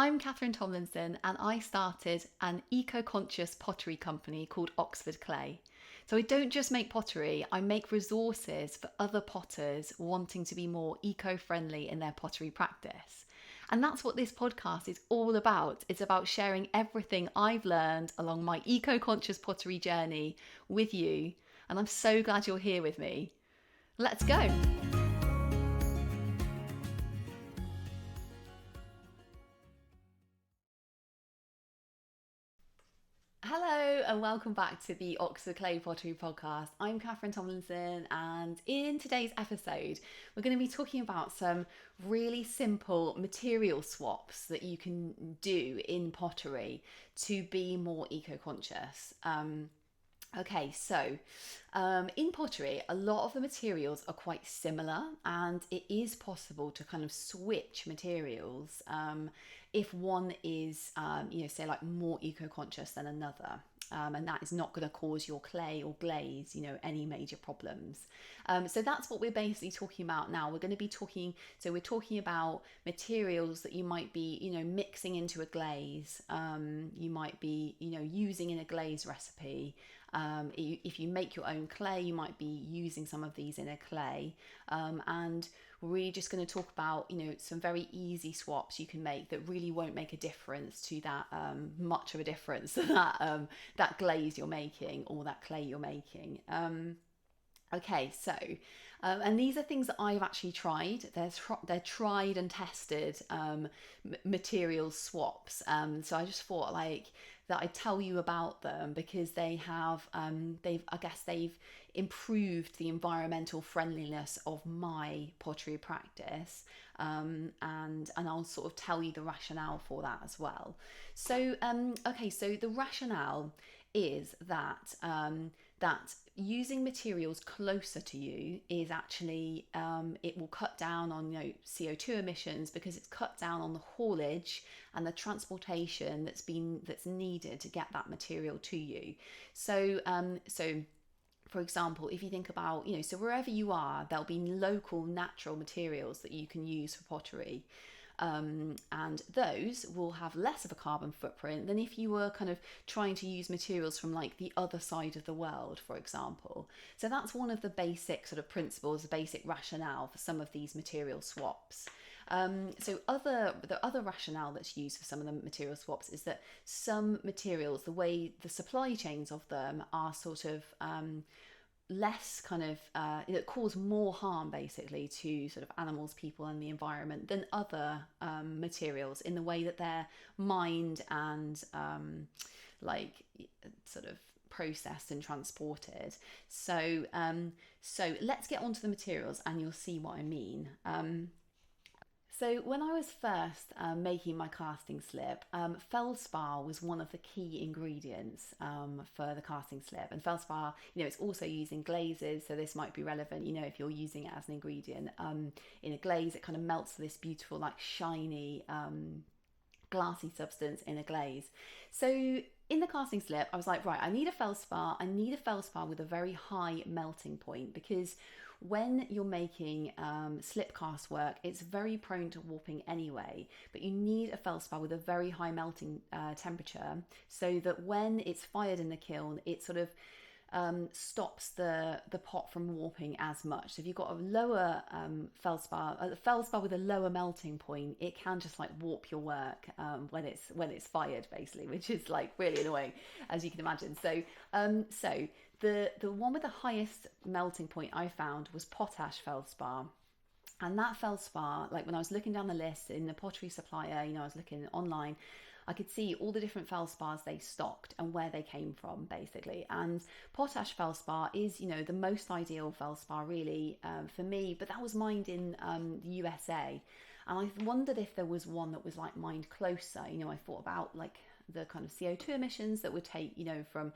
I'm Catherine Tomlinson, and I started an eco-conscious pottery company called Oxford Clay. So I don't just make pottery, I make resources for other potters wanting to be more eco-friendly in their pottery practice. And that's what this podcast is all about. It's about sharing everything I've learned along my eco-conscious pottery journey with you. And I'm so glad you're here with me. Let's go. Hello and welcome back to the Oxford Clay Pottery Podcast. I'm Catherine Tomlinson, and in today's episode, we're going to be talking about some really simple material swaps that you can do in pottery to be more eco-conscious. In pottery, a lot of the materials are quite similar, and it is possible to kind of switch materials if one is, say like more eco-conscious than another. And that is not going to cause your clay or glaze, any major problems. So that's what we're basically talking about now. We're talking about materials that you might be, mixing into a glaze. You might be, using in a glaze recipe. If you make your own clay, you might be using some of these in a clay. And we're really just going to talk about, some very easy swaps you can make that really won't make a difference to that, much of a difference that glaze you're making or that clay you're making. Okay, so, and these are things that I've actually tried. They're tried and tested material swaps. So I just thought that I'd tell you about them because they've improved the environmental friendliness of my pottery practice. And I'll sort of tell you the rationale for that as well. So, so the rationale is that using materials closer to you is actually it will cut down on CO2 emissions because it's cut down on the haulage and the transportation that's needed to get that material to you. So for example, if you think about, so wherever you are, there'll be local natural materials that you can use for pottery. And those will have less of a carbon footprint than if you were kind of trying to use materials from like the other side of the world, for example. So that's one of the basic sort of principles, the basic rationale for some of these material swaps. The other rationale that's used for some of the material swaps is that some materials, the way the supply chains of them are sort of less kind of that cause more harm basically to sort of animals, people and the environment than other materials in the way that they're mined and sort of processed and transported. So let's get onto the materials and you'll see what I mean. So when I was first making my casting slip, feldspar was one of the key ingredients for the casting slip. And feldspar, it's also used in glazes, so this might be relevant, if you're using it as an ingredient. In a glaze, it kind of melts to this beautiful, like shiny, glassy substance in a glaze. So in the casting slip, I was like, right, I need a feldspar with a very high melting point because when you're making slip cast work, it's very prone to warping anyway, but you need a feldspar with a very high melting temperature so that when it's fired in the kiln, it sort of stops the pot from warping as much. So if you've got a lower feldspar with a lower melting point, it can just like warp your work when it's fired basically, which is like really annoying, as you can imagine. So the one with the highest melting point I found was potash feldspar. And that feldspar, like when I was looking down the list in the pottery supplier, I was looking online, I could see all the different feldspars they stocked and where they came from, basically. And potash feldspar is, the most ideal feldspar, really, for me. But that was mined in the USA. And I wondered if there was one that was like mined closer. I thought about like the kind of CO2 emissions that would take, from,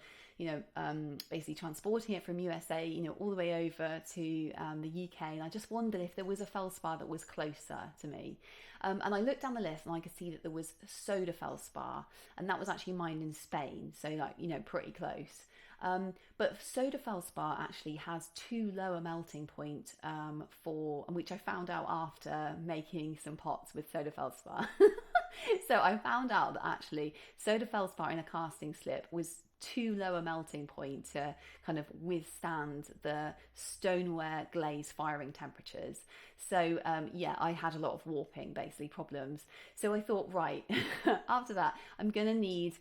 basically transporting it from USA, all the way over to the UK. And I just wondered if there was a feldspar that was closer to me. And I looked down the list and I could see that there was soda feldspar, and that was actually mined in Spain. So like, pretty close. But soda feldspar actually has too low a melting point which I found out after making some pots with soda feldspar. So I found out that actually soda feldspar in a casting slip was too low a melting point to kind of withstand the stoneware glaze firing temperatures. So yeah, I had a lot of warping basically problems. So I thought, right, after that, I'm gonna need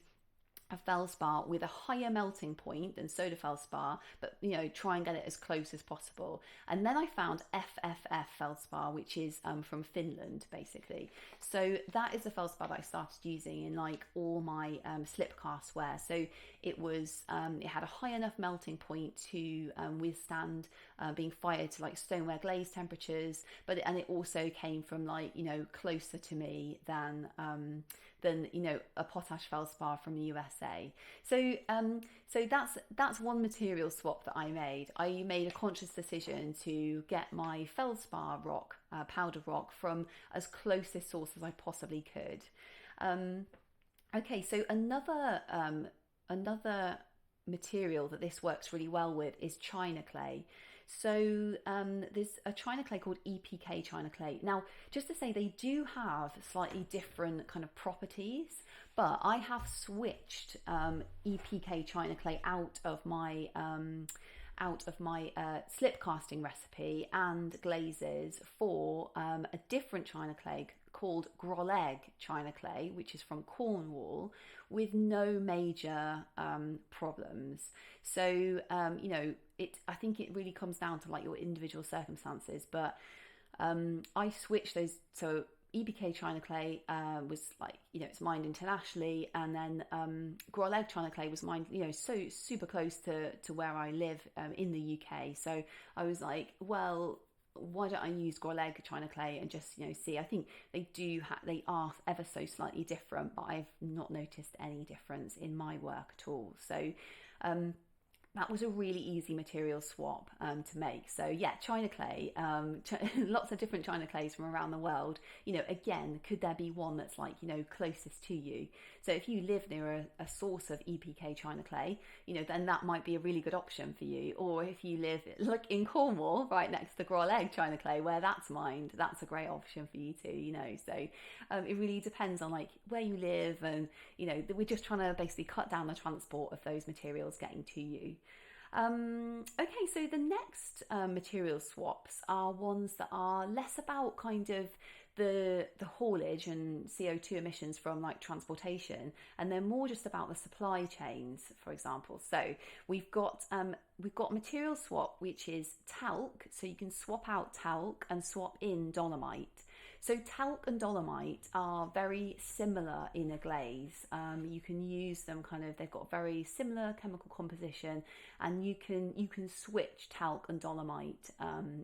a feldspar with a higher melting point than soda feldspar, but try and get it as close as possible. And then I found FFF feldspar, which is from Finland, basically. So that is the feldspar that I started using in like all my slip cast wear. So it had a high enough melting point to withstand being fired to like stoneware glaze temperatures, and it also came from like closer to me than a potash feldspar from the USA. So that's one material swap that I made. I made a conscious decision to get my feldspar rock, powder rock, from as close a source as I possibly could. Okay, so another material that this works really well with is china clay. So there's a china clay called EPK china clay. Now, just to say, they do have slightly different kind of properties, but I have switched EPK china clay out of my slip casting recipe and glazes for a different china clay called Groleg china clay, which is from Cornwall, with no major problems. So I think it really comes down to like your individual circumstances. But I switched those. So EBK china clay was like it's mined internationally, and then Groleg china clay was mined so super close to where I live in the UK. So I was like, well, why don't I use Groleg china clay and just see? I think they are ever so slightly different, but I've not noticed any difference in my work at all. So that was a really easy material swap to make. So yeah, china clay, lots of different china clays from around the world. Again, could there be one that's like closest to you? So if you live near a source of EPK china clay, then that might be a really good option for you. Or if you live like in Cornwall, right next to Groleg china clay, where that's mined, that's a great option for you too. So it really depends on like where you live, and we're just trying to basically cut down the transport of those materials getting to you. Okay, so the next material swaps are ones that are less about kind of the haulage and CO2 emissions from like transportation, and they're more just about the supply chains, for example. So we've got material swap, which is talc. So you can swap out talc and swap in dolomite. So talc and dolomite are very similar in a glaze. You can use them they've got very similar chemical composition, and you can switch talc and dolomite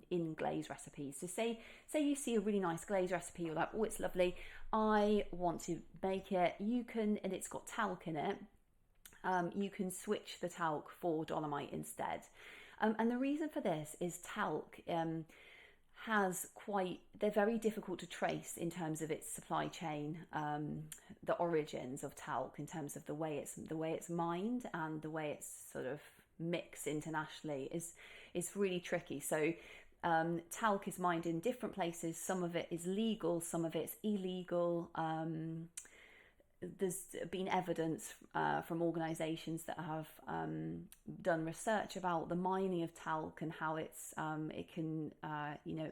in glaze recipes. So say you see a really nice glaze recipe, you're like, oh, it's lovely, I want to make it. And it's got talc in it. You can switch the talc for dolomite instead. And the reason for this is talc they're very difficult to trace in terms of its supply chain, the origins of talc, in terms of the way it's mined and the way it's sort of mixed internationally is really tricky. So talc is mined in different places. Some of it is legal, some of it's illegal. There's been evidence from organisations that have done research about the mining of talc and how it can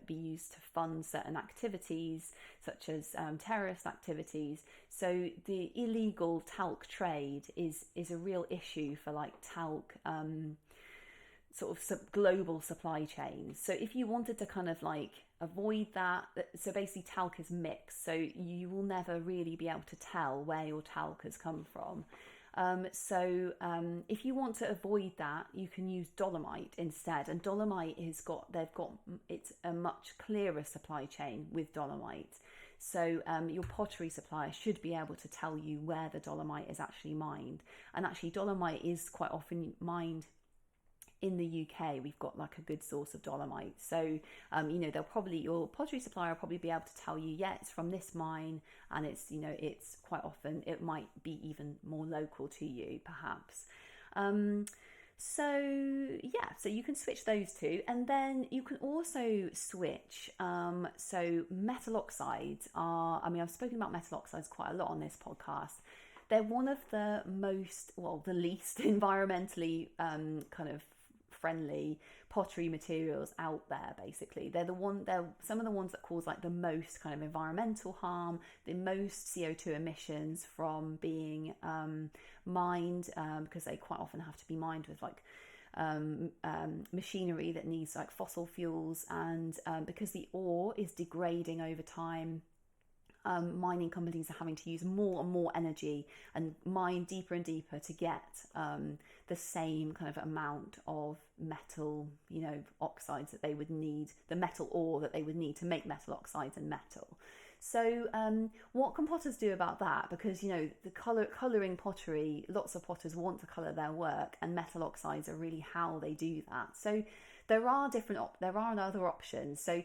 be used to fund certain activities such as terrorist activities. So the illegal talc trade is a real issue for like talc sort of global supply chains. So if you wanted to kind of like avoid that, so basically talc is mixed, so you will never really be able to tell where your talc has come from. If you want to avoid that, you can use dolomite instead, and dolomite it's a much clearer supply chain with dolomite. So your pottery supplier should be able to tell you where the dolomite is actually mined, and actually dolomite is quite often mined in the UK. We've got like a good source of dolomite, so your pottery supplier will probably be able to tell you, yeah, it's from this mine, and it's quite often, it might be even more local to you perhaps. So yeah, so you can switch those two, and then you can also switch. So metal oxides are. I mean, I've spoken about metal oxides quite a lot on this podcast. They're one of the most, well, the least environmentally kind of friendly pottery materials out there. Basically, they're some of the ones that cause like the most kind of environmental harm, the most CO2 emissions from being mined, because they quite often have to be mined with like machinery that needs like fossil fuels, and because the ore is degrading over time, mining companies are having to use more and more energy and mine deeper and deeper to get the same kind of amount of metal, oxides that they would need, the metal ore that they would need to make metal oxides and metal. So what can potters do about that? Because, the colouring pottery, lots of potters want to colour their work, and metal oxides are really how they do that. So there are other options. So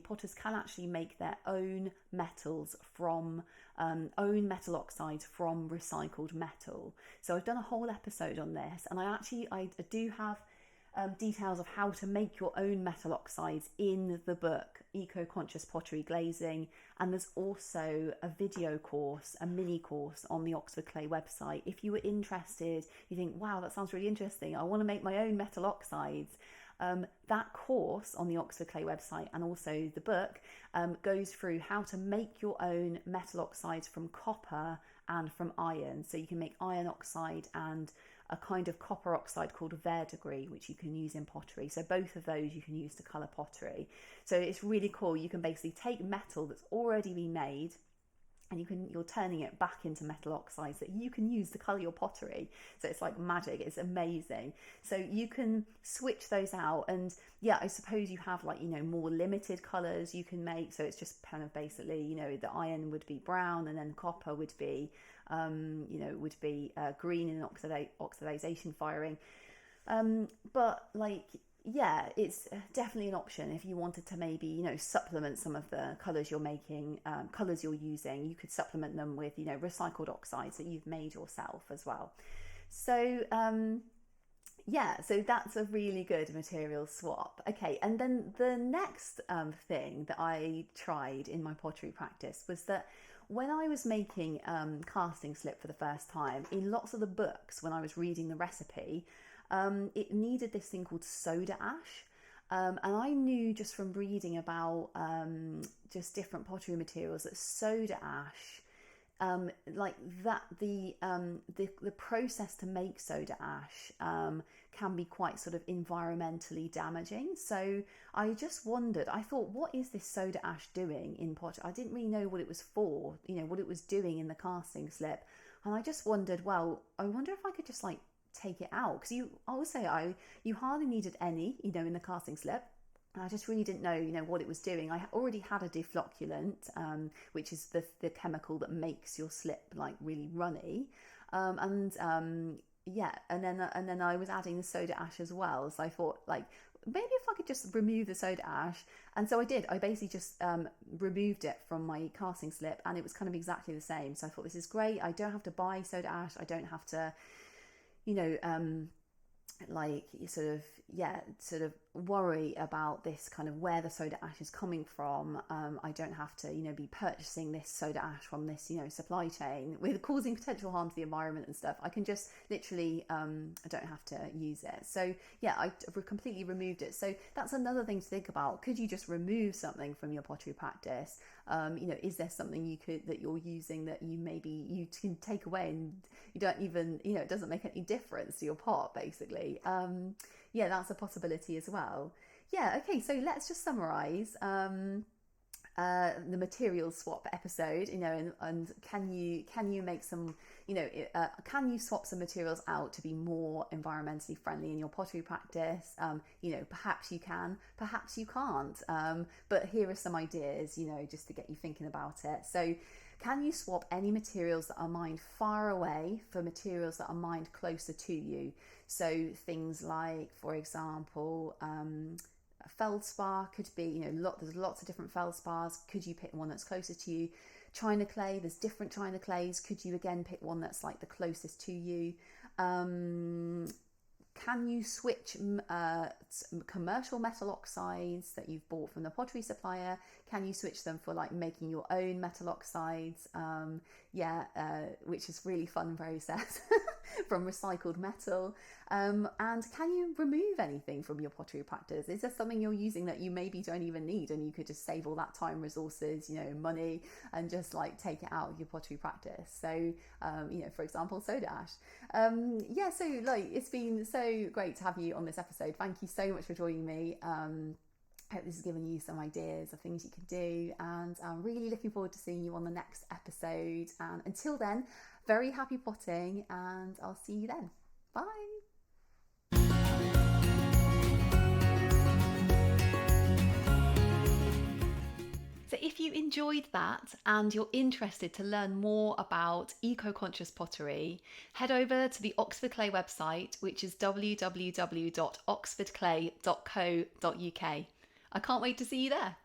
potters can actually make their own metals from own metal oxides from recycled metal. So I've done a whole episode on this, and I do have details of how to make your own metal oxides in the book Eco-Conscious Pottery Glazing, and there's also a video course, a mini course on the Oxford Clay website. If you were interested, you think, wow, that sounds really interesting, I want to make my own metal oxides, that course on the Oxford Clay website and also the book goes through how to make your own metal oxides from copper and from iron. So you can make iron oxide and a kind of copper oxide called verdigris, which you can use in pottery. So both of those you can use to colour pottery. So it's really cool. You can basically take metal that's already been made, and you're turning it back into metal oxides that you can use to colour your pottery. So it's like magic. It's amazing. So you can switch those out, and yeah, I suppose you have like more limited colours you can make. So it's just kind of basically the iron would be brown, and then copper would be green in oxidization firing. But like, yeah, it's definitely an option if you wanted to maybe, supplement some of the colours you're making, colours you're using. You could supplement them with, recycled oxides that you've made yourself as well. So, so that's a really good material swap. Okay, and then the next thing that I tried in my pottery practice was that when I was making casting slip for the first time, in lots of the books, when I was reading the recipe, it needed this thing called soda ash. And I knew just from reading about just different pottery materials that soda ash, like that the process to make soda ash can be quite sort of environmentally damaging. So I just wondered, I thought, what is this soda ash doing in pottery? I didn't really know what it was for, what it was doing in the casting slip. And I just wondered, well, I wonder if I could just like take it out, because you hardly needed any, in the casting slip. I just really didn't know, what it was doing. I already had a deflocculant, which is the chemical that makes your slip like really runny, and then I was adding the soda ash as well. So I thought, like, maybe if I could just remove the soda ash, and so I did. I basically just removed it from my casting slip, and it was kind of exactly the same. So I thought, this is great. I don't have to buy soda ash. I don't have to, sort of worry about this kind of where the soda ash is coming from. I don't have to, be purchasing this soda ash from this, supply chain with causing potential harm to the environment and stuff. I can just literally, I don't have to use it. So yeah, I completely removed it. So that's another thing to think about. Could you just remove something from your pottery practice? Is there something that you're using that you can take away and you don't even, it doesn't make any difference to your pot, basically. That's a possibility as well. Yeah, okay, so let's just summarize the material swap episode, and can you make some, can you swap some materials out to be more environmentally friendly in your pottery practice? Perhaps you can, perhaps you can't, but here are some ideas, just to get you thinking about it. So can you swap any materials that are mined far away for materials that are mined closer to you? So things like, for example, feldspar could be, there's lots of different feldspars. Could you pick one that's closer to you? China clay, there's different China clays. Could you again pick one that's like the closest to you? Can you switch commercial metal oxides that you've bought from the pottery supplier? Can you switch them for like making your own metal oxides? Which is really fun process from recycled metal. And can you remove anything from your pottery practice? Is there something you're using that you maybe don't even need, and you could just save all that time, resources, money, and just like take it out of your pottery practice? So, for example, soda ash. So like it's been so great to have you on this episode. Thank you so much for joining me. Hope this has given you some ideas of things you can do, and I'm really looking forward to seeing you on the next episode. And until then, very happy potting, and I'll see you then. Bye. So if you enjoyed that and you're interested to learn more about eco-conscious pottery, head over to the Oxford Clay website, which is www.oxfordclay.co.uk. I can't wait to see you there.